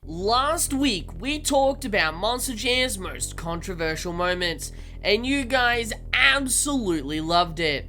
Last week, we talked about Monster Jam's most controversial moments, and you guys absolutely loved it.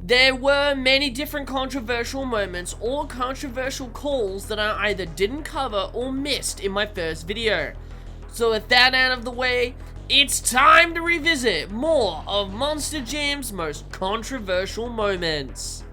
There were many different controversial moments or controversial calls that I either didn't cover or missed in my first video. So with that out of the way, it's time to revisit more of Monster Jam's most controversial moments.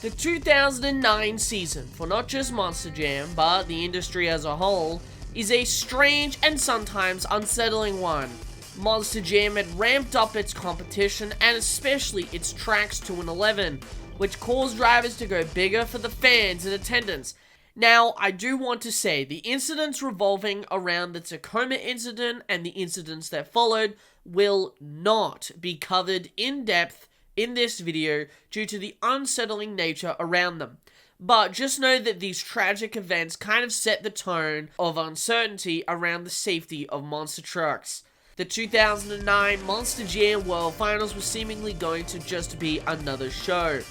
The 2009 season, for not just Monster Jam, but the industry as a whole, is a strange and sometimes unsettling one. Monster Jam had ramped up its competition and especially its tracks to an 11, which caused drivers to go bigger for the fans in attendance. Now, I do want to say the incidents revolving around the Tacoma incident and the incidents that followed will not be covered in depth in this video due to the unsettling nature around them. But just know that these tragic events kind of set the tone of uncertainty around the safety of monster trucks. The 2009 Monster Jam World Finals was seemingly going to just be another show.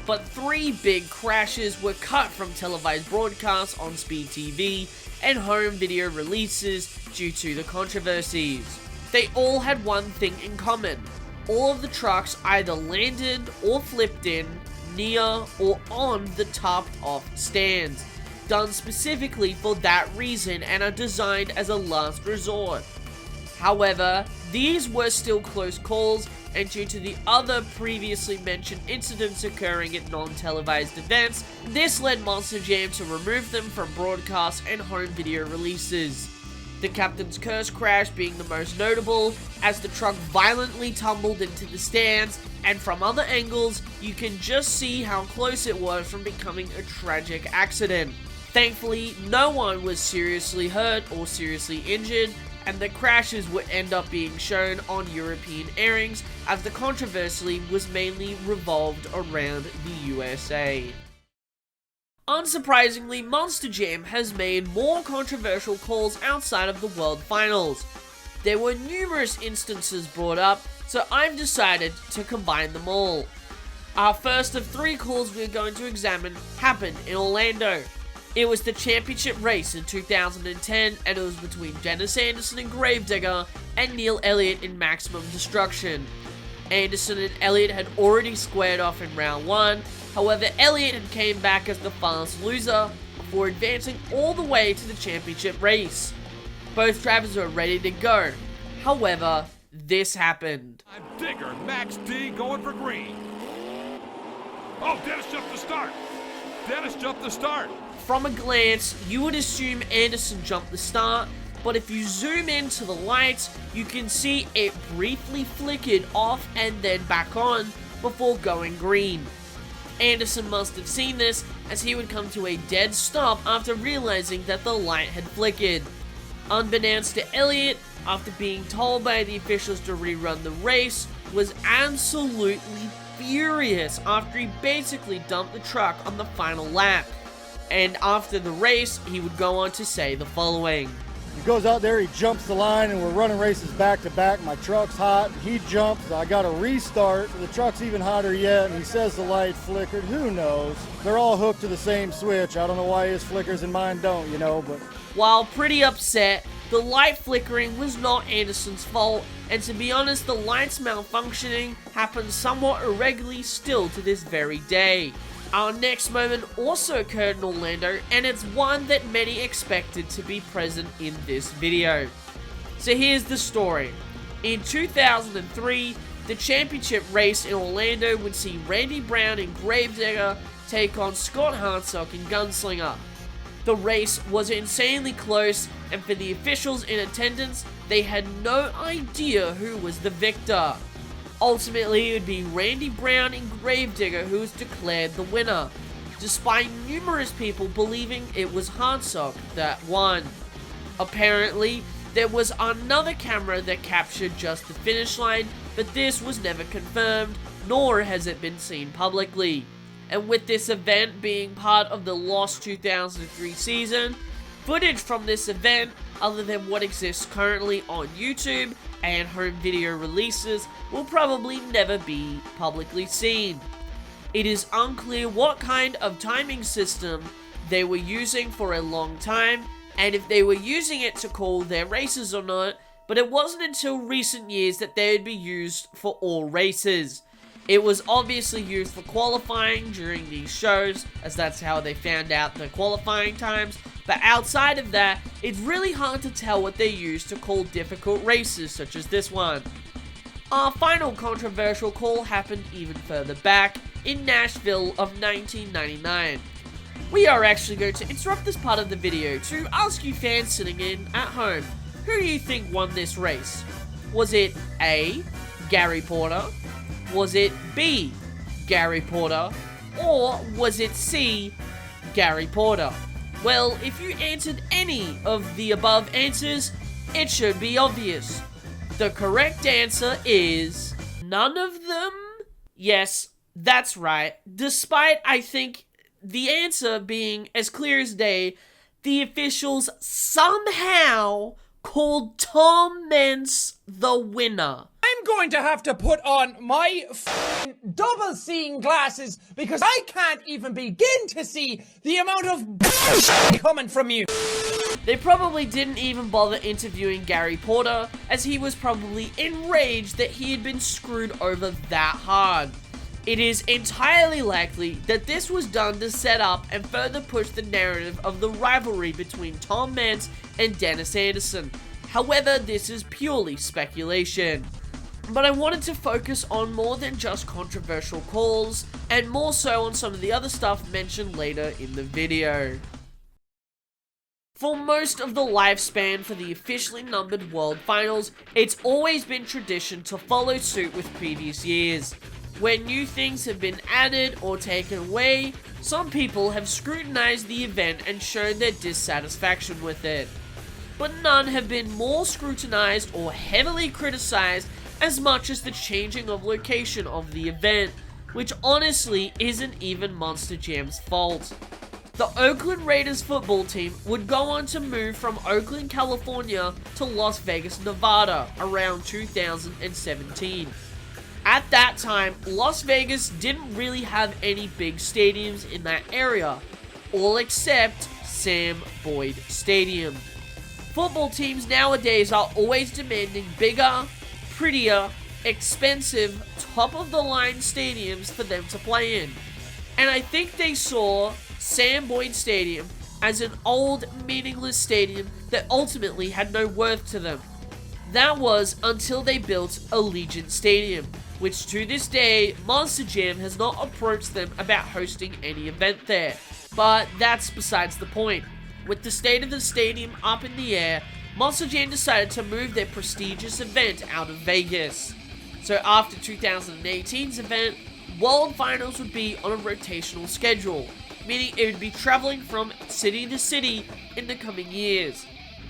But 3 big crashes were cut from televised broadcasts on Speed TV and home video releases due to the controversies. They all had one thing in common. All of the trucks either landed or flipped in, near or on the topped off stands, done specifically for that reason and are designed as a last resort. However, these were still close calls, and due to the other previously mentioned incidents occurring at non-televised events, this led Monster Jam to remove them from broadcasts and home video releases. The Captain's Curse crash being the most notable, as the truck violently tumbled into the stands, and from other angles, you can just see how close it was from becoming a tragic accident. Thankfully, no one was seriously hurt or seriously injured, and the crashes would end up being shown on European airings, as the controversy was mainly revolved around the USA. Unsurprisingly, Monster Jam has made more controversial calls outside of the World Finals. There were numerous instances brought up, so I've decided to combine them all. Our first of 3 calls we're going to examine happened in Orlando. It was the championship race in 2010, and it was between Dennis Anderson in Gravedigger and Neil Elliott in Maximum Destruction. Anderson and Elliott had already squared off in round 1, however Elliott had came back as the fast loser before advancing all the way to the championship race. Both drivers were ready to go, however, this happened. Digger, Max D going for green. Oh, Dennis jumped the start. Dennis jumped the start. From a glance, you would assume Anderson jumped the start, but if you zoom into the lights, you can see it briefly flickered off and then back on before going green. Anderson must have seen this, as he would come to a dead stop after realizing that the light had flickered. Unbeknownst to Elliott, after being told by the officials to rerun the race, was absolutely furious after he basically dumped the truck on the final lap. And after the race, he would go on to say the following. He goes out there, he jumps the line, and we're running races back to back. My truck's hot, he jumps, I got to restart. The truck's even hotter yet, and he says the light flickered. Who knows? They're all hooked to the same switch. I don't know why his flickers and mine don't, but... While pretty upset, the light flickering was not Anderson's fault, and to be honest, the lights malfunctioning happens somewhat irregularly still to this very day. Our next moment also occurred in Orlando, and it's one that many expected to be present in this video. So here's the story. In 2003, the championship race in Orlando would see Randy Brown and Gravedigger take on Scott Hartsock and Gunslinger. The race was insanely close, and for the officials in attendance, they had no idea who was the victor. Ultimately, it would be Randy Brown and Gravedigger who was declared the winner, despite numerous people believing it was Hartsock that won. Apparently, there was another camera that captured just the finish line, but this was never confirmed, nor has it been seen publicly. And with this event being part of the lost 2003 season, footage from this event, other than what exists currently on YouTube and home video releases, will probably never be publicly seen. It is unclear what kind of timing system they were using for a long time, and if they were using it to call their races or not, but it wasn't until recent years that they would be used for all races. It was obviously used for qualifying during these shows, as that's how they found out the qualifying times, but outside of that, it's really hard to tell what they use to call difficult races such as this one. Our final controversial call happened even further back, in Nashville of 1999. We are actually going to interrupt this part of the video to ask you fans sitting in at home, who do you think won this race? Was it A, Gary Porter? Was it B, Gary Porter? Or was it C, Gary Porter? Well, if you answered any of the above answers, it should be obvious. The correct answer is none of them? Yes, that's right. Despite, I think, the answer being as clear as day, the officials somehow called Tom Meents the winner. I'm going to have to put on my double seeing glasses because I can't even begin to see the amount of coming from you. They probably didn't even bother interviewing Gary Porter, as he was probably enraged that he had been screwed over that hard. It is entirely likely that this was done to set up and further push the narrative of the rivalry between Tom Meents and Dennis Anderson. However, this is purely speculation. But I wanted to focus on more than just controversial calls, and more so on some of the other stuff mentioned later in the video. For most of the lifespan for the officially numbered World Finals, it's always been tradition to follow suit with previous years. When new things have been added or taken away, some people have scrutinized the event and shown their dissatisfaction with it. But none have been more scrutinized or heavily criticized as much as the changing of location of the event, which honestly isn't even Monster Jam's fault. The Oakland Raiders football team would go on to move from Oakland, California to Las Vegas, Nevada around 2017. At that time, Las Vegas didn't really have any big stadiums in that area, all except Sam Boyd Stadium. Football teams nowadays are always demanding bigger, prettier, expensive, top-of-the-line stadiums for them to play in. And I think they saw Sam Boyd Stadium as an old, meaningless stadium that ultimately had no worth to them. That was until they built Allegiant Stadium, which to this day, Monster Jam has not approached them about hosting any event there. But that's besides the point. With the state of the stadium up in the air, Monster Jam decided to move their prestigious event out of Vegas. So after 2018's event, World Finals would be on a rotational schedule, meaning it would be traveling from city to city in the coming years.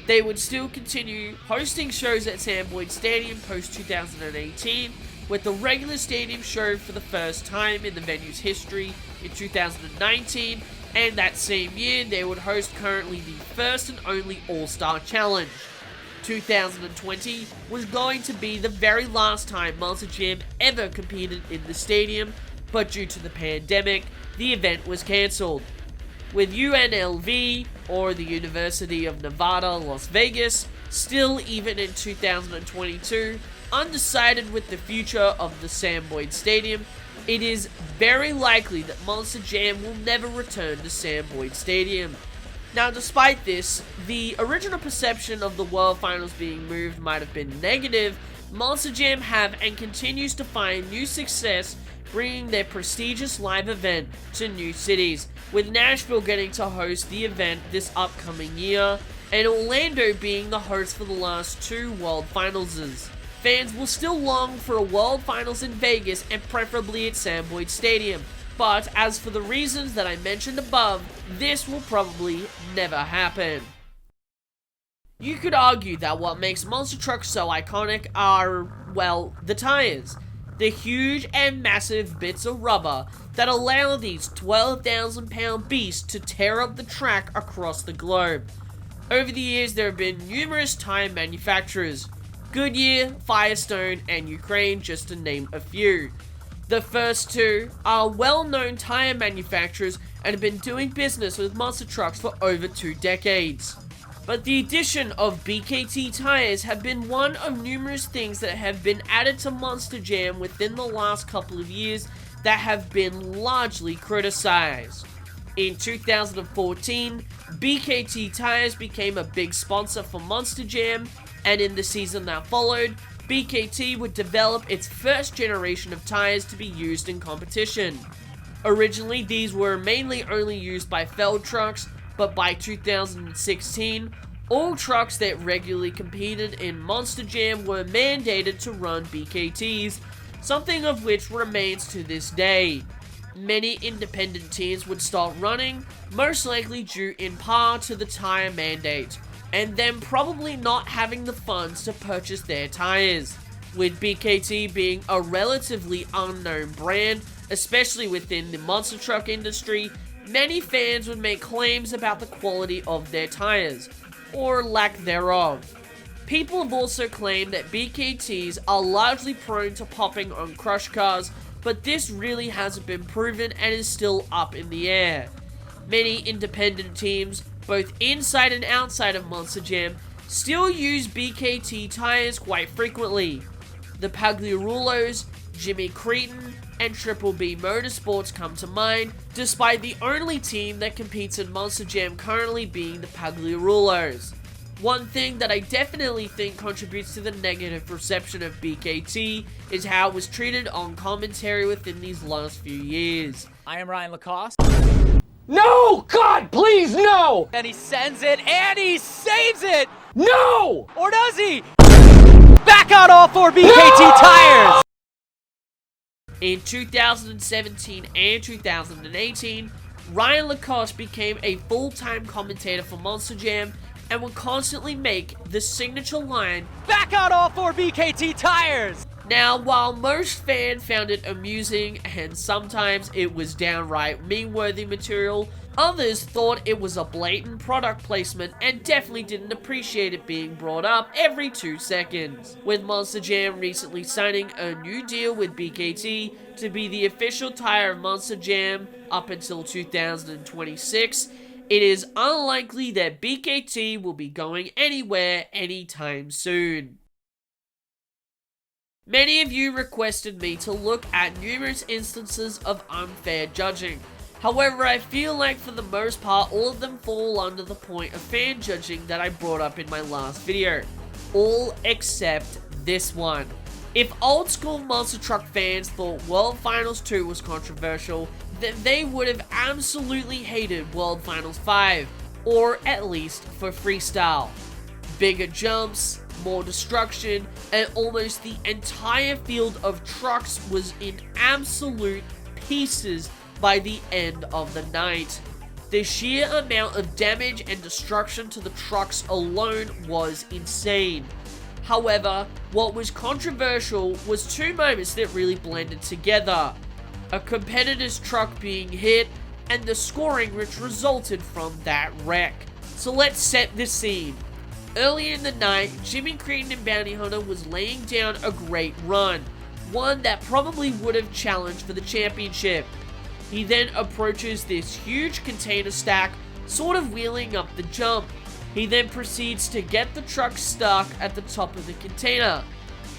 They would still continue hosting shows at Sam Boyd Stadium post 2018, with the regular stadium show for the first time in the venue's history in 2019, and that same year they would host currently the first and only All-Star Challenge. 2020 was going to be the very last time Monster Jam ever competed in the stadium, but due to the pandemic, the event was cancelled. With UNLV, or the University of Nevada, Las Vegas, still even in 2022, undecided with the future of the Sam Boyd Stadium, it is very likely that Monster Jam will never return to Sam Boyd Stadium. Now, despite this, the original perception of the World Finals being moved might have been negative. Monster Jam have and continues to find new success bringing their prestigious live event to new cities, with Nashville getting to host the event this upcoming year, and Orlando being the host for the last two World Finalses. Fans will still long for a World Finals in Vegas and preferably at Sam Boyd Stadium, but as for the reasons that I mentioned above, this will probably never happen. You could argue that what makes monster trucks so iconic are, well, the tires. The huge and massive bits of rubber that allow these 12,000 pound beasts to tear up the track across the globe. Over the years there have been numerous tire manufacturers, Goodyear, Firestone, and Ukraine, just to name a few. The first two are well-known tire manufacturers and have been doing business with monster trucks for over 2 decades. But the addition of BKT tires have been one of numerous things that have been added to Monster Jam within the last couple of years that have been largely criticized. In 2014, BKT tires became a big sponsor for Monster Jam, and in the season that followed, BKT would develop its first generation of tires to be used in competition. Originally, these were mainly only used by Feld trucks, but by 2016, all trucks that regularly competed in Monster Jam were mandated to run BKTs, something of which remains to this day. Many independent teams would start running, most likely due in part to the tire mandate, and them probably not having the funds to purchase their tires. With BKT being a relatively unknown brand, especially within the monster truck industry, many fans would make claims about the quality of their tires, or lack thereof. People have also claimed that BKTs are largely prone to popping on crush cars, but this really hasn't been proven and is still up in the air. Many independent teams, both inside and outside of Monster Jam, still use BKT tires quite frequently. The Pagliarulos, Jimmy Cretin, and Triple B Motorsports come to mind, despite the only team that competes in Monster Jam currently being the Pagliarulos. One thing that I definitely think contributes to the negative perception of BKT is how it was treated on commentary within these last few years. I am Ryan Lacoste. No! God, please, no! And he sends it, and he saves it! No! Or does he? Back out all 4 BKT tires! In 2017 and 2018, Ryan Lacoste became a full-time commentator for Monster Jam and would constantly make the signature line, Back out all 4 BKT tires! Now, while most fans found it amusing and sometimes it was downright meme-worthy material, others thought it was a blatant product placement and definitely didn't appreciate it being brought up every 2 seconds. With Monster Jam recently signing a new deal with BKT to be the official tire of Monster Jam up until 2026, it is unlikely that BKT will be going anywhere anytime soon. Many of you requested me to look at numerous instances of unfair judging. However, I feel like for the most part, all of them fall under the point of fan judging that I brought up in my last video. All except this one. If old school monster truck fans thought World Finals 2 was controversial, then they would have absolutely hated World Finals 5, or at least for freestyle. Bigger jumps, more destruction, and almost the entire field of trucks was in absolute pieces by the end of the night. The sheer amount of damage and destruction to the trucks alone was insane. However, what was controversial was 2 moments that really blended together. A competitor's truck being hit, and the scoring which resulted from that wreck. So let's set the scene. Earlier in the night, Jimmy Cretin and Bounty Hunter was laying down a great run, one that probably would have challenged for the championship. He then approaches this huge container stack, sort of wheeling up the jump. He then proceeds to get the truck stuck at the top of the container.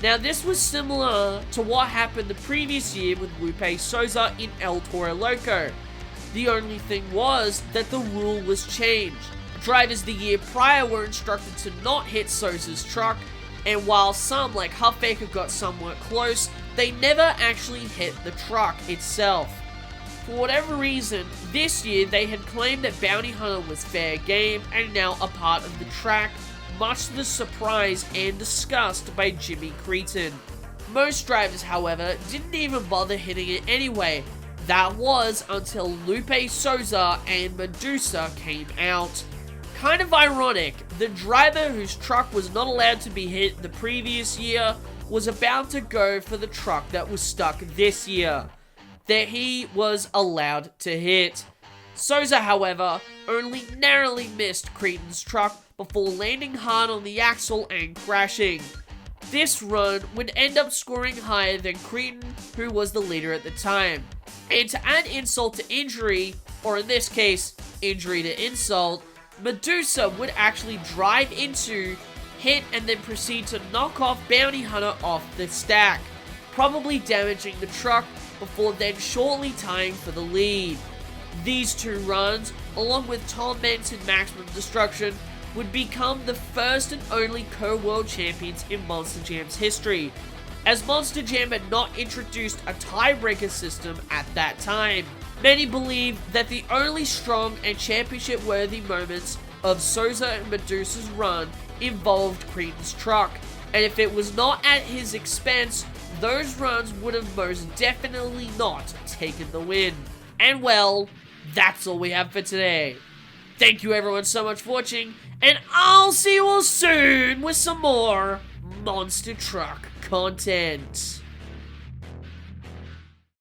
Now this was similar to what happened the previous year with Lupe Souza in El Toro Loco. The only thing was that the rule was changed. Drivers the year prior were instructed to not hit Souza's truck, and while some like Huffaker got somewhat close, they never actually hit the truck itself. For whatever reason, this year they had claimed that Bounty Hunter was fair game and now a part of the track, much to the surprise and disgust by Jimmy Cretin. Most drivers, however, didn't even bother hitting it anyway. That was until Lupe Souza and Medusa came out. Kind of ironic, the driver whose truck was not allowed to be hit the previous year was about to go for the truck that was stuck this year, that he was allowed to hit. Souza, however, only narrowly missed Cretin's truck before landing hard on the axle and crashing. This run would end up scoring higher than Cretin, who was the leader at the time. And to add insult to injury, or in this case, injury to insult, Medusa would actually drive into, hit, and then proceed to knock off Bounty Hunter off the stack, probably damaging the truck before then shortly tying for the lead. These two runs, along with Tormented Maximum Destruction, would become the first and only co-world champions in Monster Jam's history, as Monster Jam had not introduced a tiebreaker system at that time. Many believe that the only strong and championship-worthy moments of Souza and Medusa's run involved Creedon's truck, and if it was not at his expense, those runs would have most definitely not taken the win. And well, that's all we have for today. Thank you everyone so much for watching, and I'll see you all soon with some more Monster Truck content.